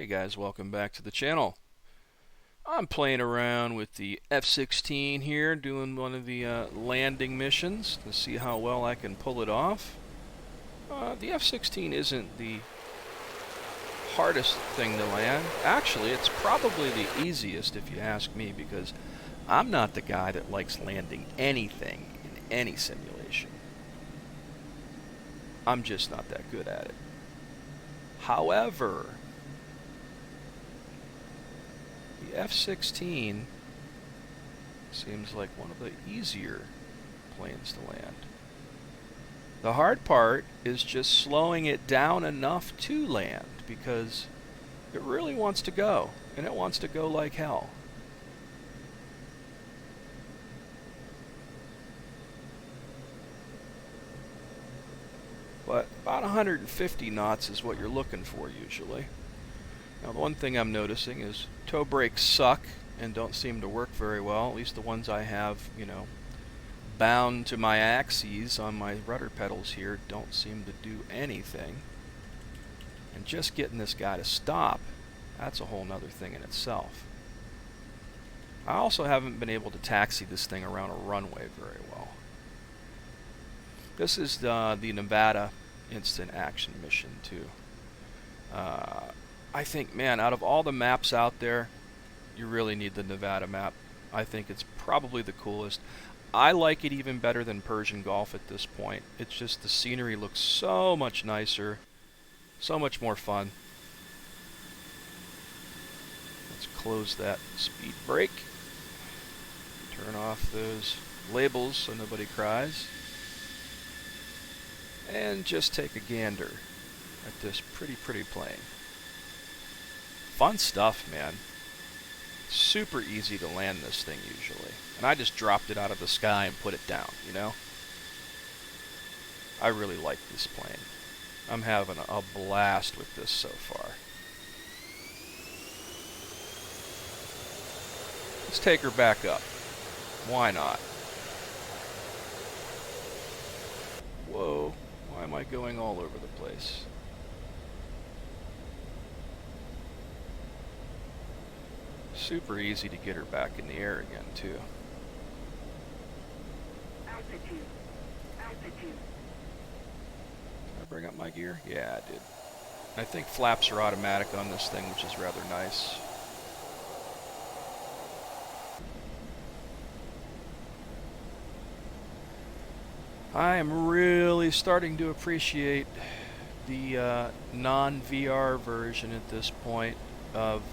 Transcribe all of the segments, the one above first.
Hey guys, welcome back to the channel. I'm playing around with the F-16 here, doing one of the landing missions to see how well I can pull it off. The F-16 isn't the hardest thing to land. Actually, it's probably the easiest if you ask me, because I'm not the guy that likes landing anything in any simulation. I'm just not that good at it. However, the F-16 seems like one of the easier planes to land. The hard part is just slowing it down enough to land, because it really wants to go, and it wants to go like hell. But about 150 knots is what you're looking for usually. Now, the one thing I'm noticing is toe brakes suck and don't seem to work very well. At least the ones I have, bound to my axes on my rudder pedals here don't seem to do anything. And just getting this guy to stop, that's a whole nother thing in itself. I also haven't been able to taxi this thing around a runway very well. This is the Nevada instant action mission too. I think, man, out of all the maps out there, you really need the Nevada map. I think it's probably the coolest. I like it even better than Persian Gulf at this point. It's just the scenery looks so much nicer, so much more fun. Let's close that speed brake. Turn off those labels so nobody cries. And just take a gander at this pretty plane. Fun stuff, man. Super easy to land this thing usually. And I just dropped it out of the sky and put it down, I really like this plane. I'm having a blast with this so far. Let's take her back up. Why not? Whoa, why am I going all over the place? Super easy to get her back in the air again, too. Altitude. Did I bring up my gear? Yeah, I did. I think flaps are automatic on this thing, which is rather nice. I am really starting to appreciate the non-VR version at this point of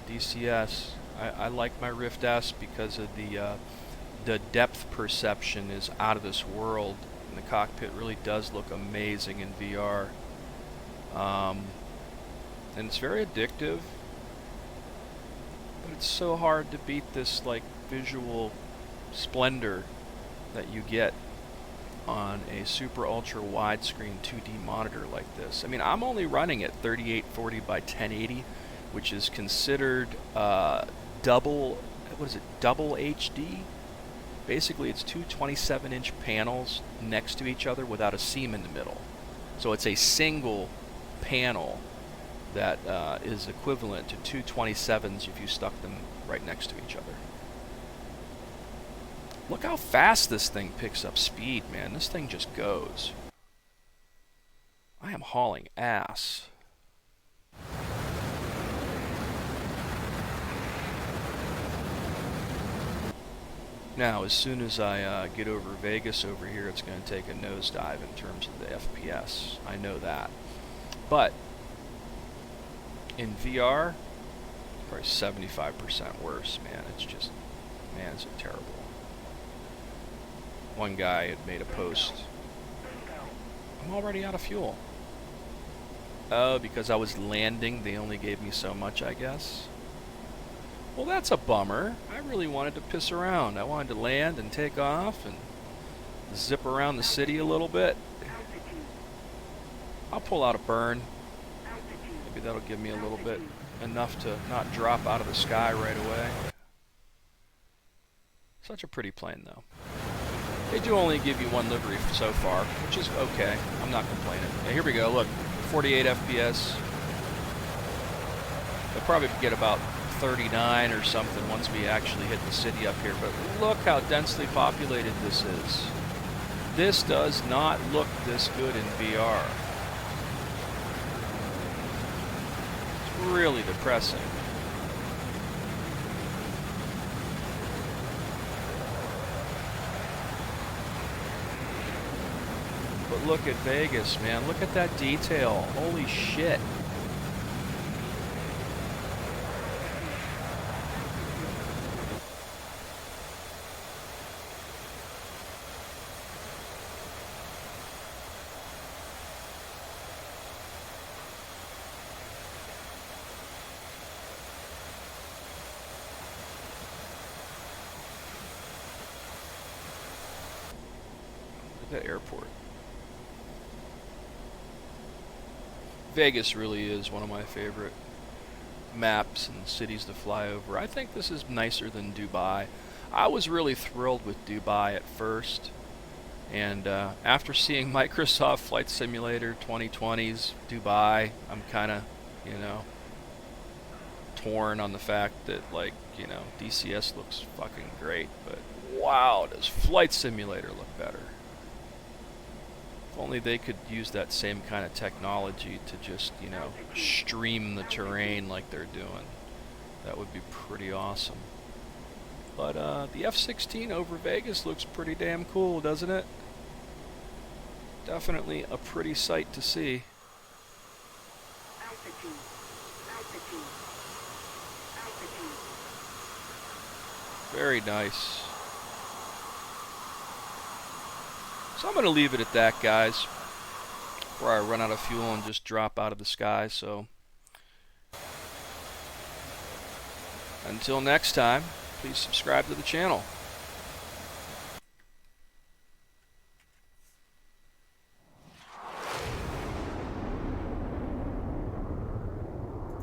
DCS. I like my Rift S because of the depth perception is out of this world, and the cockpit really does look amazing in VR. And it's very addictive, but it's so hard to beat this visual splendor that you get on a super ultra widescreen 2D monitor like this. I mean, I'm only running at 3840 by 1080, which is considered double HD. Basically, it's two 27-inch panels next to each other without a seam in the middle. So it's a single panel that is equivalent to two 27s if you stuck them right next to each other. Look how fast this thing picks up speed, man. This thing just goes. I am hauling ass. Now, as soon as I get over Vegas over here, it's going to take a nosedive in terms of the FPS. I know that. But in VR, probably 75% worse, man. It's just, man, it's terrible. One guy had made a post. I'm already out of fuel. Oh, because I was landing, they only gave me so much, I guess. Well, that's a bummer. I really wanted to piss around. I wanted to land and take off and zip around the city a little bit. I'll pull out a burn. Maybe that'll give me a little bit, enough to not drop out of the sky right away. Such a pretty plane, though. They do only give you one livery so far, which is okay. I'm not complaining. Now, here we go. Look, 48 FPS. They'll probably get about 39 or something once we actually hit the city up here. But look how densely populated this is. This does not look this good in VR. It's really depressing. But look at Vegas, man. Look at that detail. Holy shit. Look at that airport. Vegas really is one of my favorite maps and cities to fly over. I think this is nicer than Dubai. I was really thrilled with Dubai at first, and after seeing Microsoft Flight Simulator 2020's Dubai, I'm kind of, you know, torn on the fact that, like, you know, DCS looks fucking great, but wow, does Flight Simulator look better. If only they could use that same kind of technology to just, you know, stream the terrain like they're doing. That would be pretty awesome. But the F-16 over Vegas looks pretty damn cool, doesn't it? Definitely a pretty sight to see. Very nice. So I'm going to leave it at that, guys, before I run out of fuel and just drop out of the sky. So until next time, please subscribe to the channel.